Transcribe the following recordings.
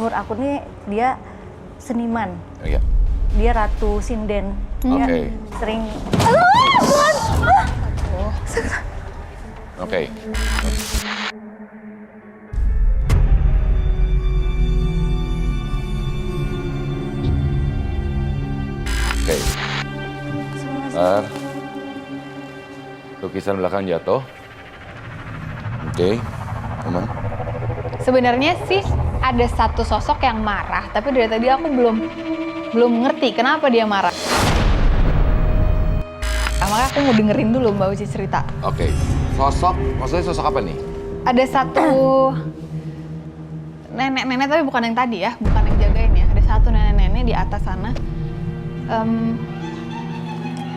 menurut aku nih dia seniman. Iya. Dia Ratu Sinden. Dia Oke. sering. Oke. Oke. Bentar. Lukisan belakang jatuh. Oke. Aman. Sebenarnya sih ada satu sosok yang marah, tapi dari tadi aku belum ngerti kenapa dia marah. Nah, makanya aku mau dengerin dulu Mbak Uci cerita. Oke. Sosok, maksudnya sosok apa nih? Ada satu nenek-nenek, tapi bukan yang tadi ya, bukan yang jagain ya. Ada satu nenek-nenek di atas sana.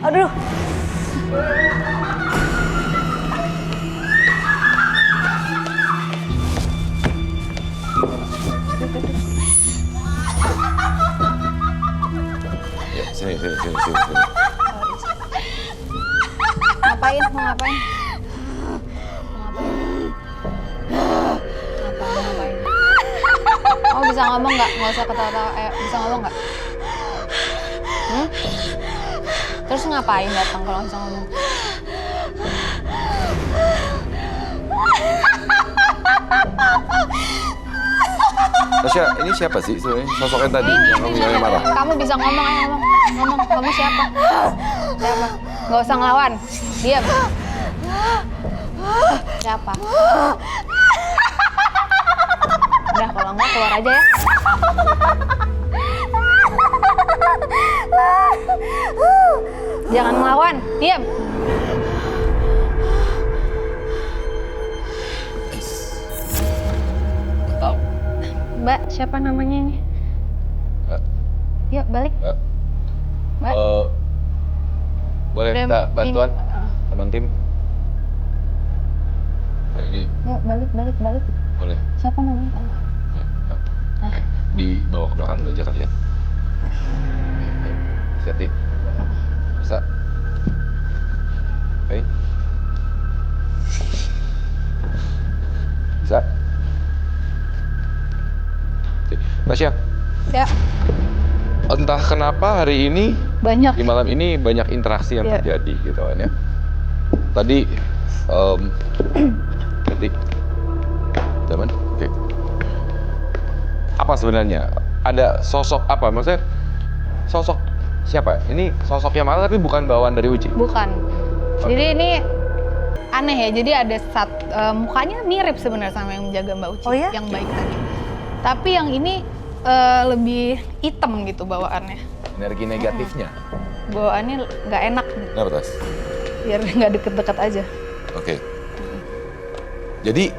Aduh. Ya, sini. Ngapain? Mau ngapain? Ngapain? Oh, bisa ngomong nggak? Nggak usah ketawa-tawa. Bisa ngomong nggak? Terus ngapain datang kalau nggak bisa ngomong? Tasya, ini siapa sih sebenarnya sosoknya tadi yang kamu bilangnya marah? Kamu bisa ngomong, ayo ngomong. Kamu siapa? Siapa? Nggak usah ngelawan. Diam. Siapa? Udah, kalau nggak keluar aja ya. Jangan ngelawan. Diam. Mbak, siapa namanya ini? Yuk, balik. Mbak. Boleh minta bantuan teman tim? Ini Yuk, balik. boleh. Siapa namanya? Dibawa ke belakang dulu aja kali ya. Hati-hati. Bisa. Oke. Bisa. Tasya, Ya, entah kenapa hari ini banyak. di malam ini banyak interaksi yang Iya. terjadi gitu kan ya. Tadi zaman oke. Apa sebenarnya? Ada sosok apa? Maksudnya sosok siapa? Ini sosoknya malah tapi bukan bawaan dari Uci. Bukan. Jadi ini aneh ya. Jadi ada mukanya mirip sebenarnya sama yang menjaga Mbak Uci, Oh ya? yang baik tadi. Tapi yang ini lebih hitam gitu bawaannya. Energi negatifnya. Bawaannya nggak enak. Kenapa, Tas? Biar nggak deket-deket aja. Oke. Jadi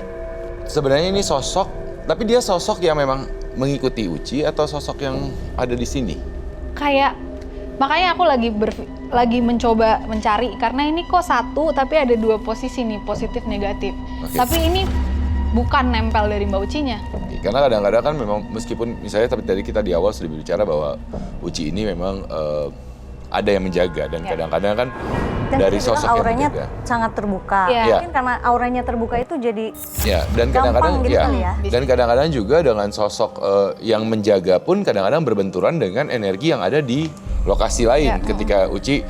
sebenarnya ini sosok, tapi dia sosok yang memang mengikuti Uci atau sosok yang ada di sini? Kayak makanya aku lagi mencoba mencari karena ini kok satu tapi ada dua posisi nih, positif negatif. Oke. Tapi ini bukan nempel dari Mbak Ucinya. Karena kadang-kadang kan memang meskipun misalnya tapi tadi kita di awal sudah berbicara bahwa Uci ini memang ada yang menjaga dan kadang-kadang kan Dan dari dia bilang sosok yang auranya menjaga. sangat terbuka. Iya. Mungkin karena auranya terbuka itu jadi Ya, dan gampang kadang-kadang gitu kali ya. dan kadang-kadang juga dengan sosok yang menjaga pun kadang-kadang berbenturan dengan energi yang ada di lokasi lain ketika Uci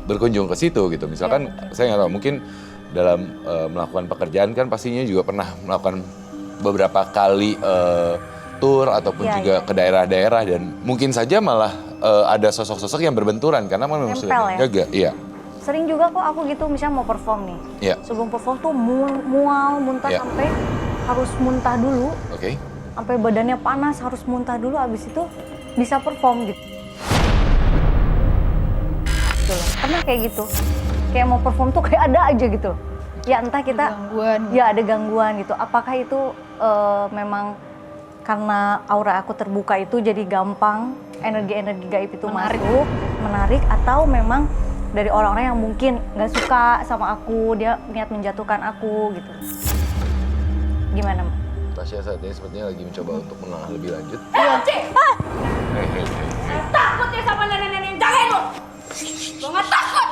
berkunjung ke situ gitu. Misalkan saya nggak tahu mungkin dalam melakukan pekerjaan kan pastinya juga pernah melakukan beberapa kali tour ataupun juga ke daerah-daerah dan mungkin saja malah ada sosok-sosok yang berbenturan karena memang Nempel sudah menjaga. Iya. sering juga kok aku gitu misalnya mau perform nih. Iya. Sebelum perform tuh mual, muntah Iya. sampai harus muntah dulu. Oke. Sampai badannya panas harus muntah dulu abis itu bisa perform gitu. Gitu loh. Pernah kayak gitu. Kayak mau perform tuh kayak ada aja gitu. Ya entah kita Gangguan. ya ada gangguan gitu. Apakah itu memang karena aura aku terbuka itu jadi gampang energi-energi gaib itu masuk, menarik atau memang dari orang-orang yang mungkin nggak suka sama aku, dia niat menjatuhkan aku gitu. Gimana? Tasya saat ini sepertinya lagi mencoba untuk menelaah lebih lanjut. Uci! Takut ya sama nenek-nenek yang jagain lo! Lo nggak takut!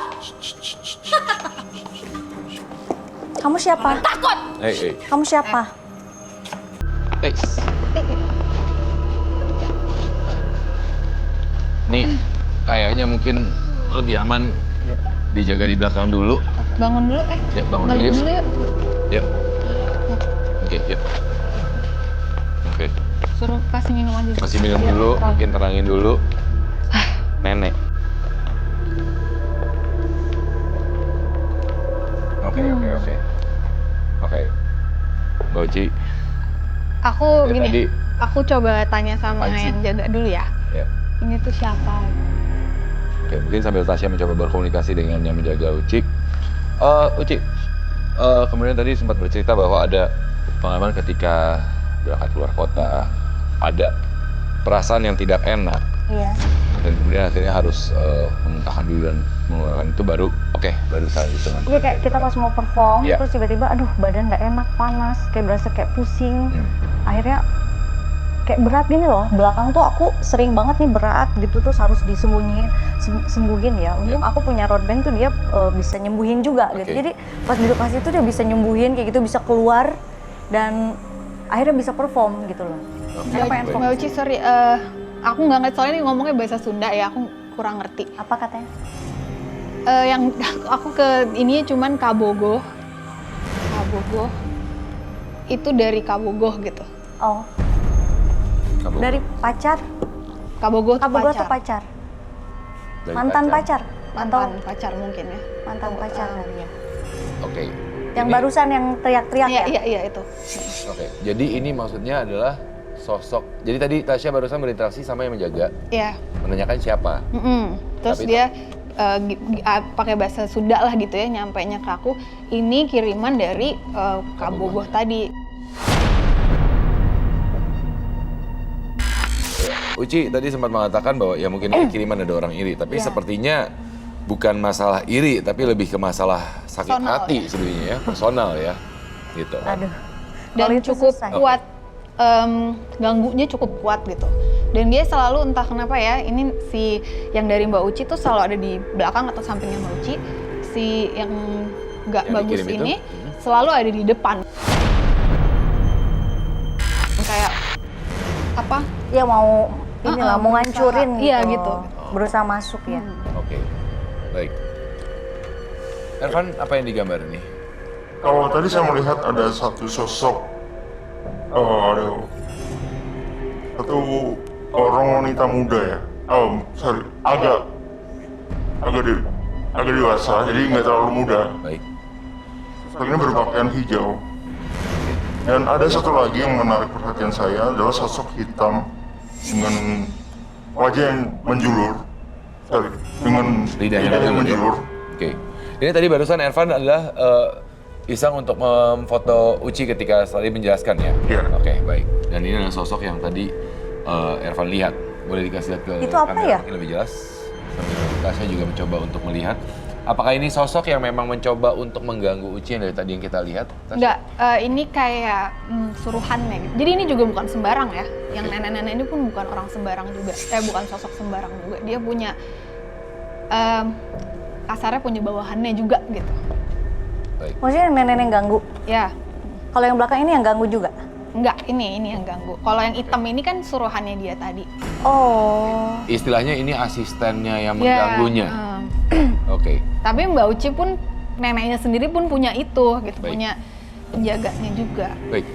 Kamu siapa? Takut! Hei. Kamu siapa? Hei. kayaknya mungkin lebih aman dijaga di belakang dulu. Bangun dulu, Ya, bangun balik dulu. dulu yuk. Yuk. Oke, yuk. Oke. Suruh kasih minum aja. Masih minum dulu, mungkin tenangin dulu. Nenek. Oke. Oke. Mbak Uci, Aku dari gini, tadi, aku coba tanya sama Apaan sih? yang jaga dulu ya. ya. Ini tuh siapa? Oke, mungkin sambil Tasya mencoba berkomunikasi dengan yang menjaga Uci. Uci, kemudian tadi sempat bercerita bahwa ada pengalaman ketika berangkat keluar kota, ada perasaan yang tidak enak, Iya. dan kemudian akhirnya harus memuntahkan dulu dan mengeluarkan itu baru, baru saat itu nanti. Jadi kayak kita pas mau perform, Iya. terus tiba-tiba aduh badan nggak enak, panas, kayak berasa kayak pusing. Akhirnya kayak berat gini loh, belakang tuh aku sering banget nih berat gitu, terus harus sembuhin ya. Untung aku punya road band tuh dia bisa nyembuhin juga gitu. Oke. Jadi pas di lokasi itu dia bisa nyembuhin kayak gitu, bisa keluar dan akhirnya bisa perform gitu loh. Karena pengen Mbak Uci, sorry, aku nggak ngerti soalnya ini ngomongnya bahasa Sunda ya, aku kurang ngerti. Apa katanya? Yang aku ke ini cuman Kabogoh. Kabogoh. Itu dari Kabogoh gitu. Oh, Kamu dari pacar. Kabogoh tuh Kabogoh pacar. tuh pacar. dari Mantan pacar. Mantan Atau pacar mungkin ya. mantan pacar kali ya. Oke. Yang Ini- barusan yang teriak-teriak Iya, ya? iya itu. Oke, jadi ini maksudnya adalah sosok. Jadi tadi Tasya barusan berinteraksi sama yang menjaga, Iya. menanyakan siapa. Terus Tapi dia pakai bahasa Sunda lah gitu ya, nyampainya ke aku, ini kiriman dari Kabogoh tadi. Uci tadi sempat mengatakan bahwa ya mungkin ini kiriman ada orang iri, tapi sepertinya bukan masalah iri, tapi lebih ke masalah sakit Personal, hati sebenarnya ya, personal ya, gitu. Aduh. Dan Kalau itu cukup susah. kuat, ganggunya cukup kuat gitu. Dan dia selalu entah kenapa ya, ini si yang dari Mbak Uci tuh selalu ada di belakang atau sampingnya Mbak Uci. Si yang nggak Yang bagus dikirim ini itu? selalu ada di depan. Kayak apa? Ya mau inilah mau berusaha. ngancurin gitu. Iya, gitu. Berusaha masuk ya. Oke, baik. Ervan, apa yang digambar nih? Kalau tadi saya melihat ada satu sosok, satu orang wanita muda ya, agak dewasa, jadi nggak terlalu muda. Baik. Sosok ini berpakaian hijau. Dan ada satu lagi yang menarik perhatian saya adalah sosok hitam dengan wajah yang menjulur, dengan Lidahnya lidah yang menjulur. menjulur. Oke. Ini tadi barusan Ervan adalah iseng untuk memfoto Uci ketika tadi menjelaskan ya? Iya. Oke, baik. Dan ini adalah sosok yang tadi Ervan lihat. Boleh dikasih lihat ke Itu apa kamera ya? mungkin lebih jelas. Sambil Tasya juga mencoba untuk melihat. Apakah ini sosok yang memang mencoba untuk mengganggu Uci yang dari tadi yang kita lihat? Tasya? Enggak, ini kayak suruhannya gitu. Jadi ini juga bukan sembarang ya. Yang nenek-nenek ini pun bukan orang sembarang juga. Bukan sosok sembarang juga. Dia punya kasarnya punya bawahannya juga gitu. Baik. Maksudnya nenek yang ganggu. Ya, Kalau yang belakang ini yang ganggu juga. enggak, ini yang ganggu. Kalau yang hitam ini kan suruhannya dia tadi. Oh. Istilahnya ini asistennya yang Ya, mengganggunya. Oke. Tapi Mbak Uci pun neneknya sendiri pun punya itu gitu, Baik. punya penjaganya juga. Baik.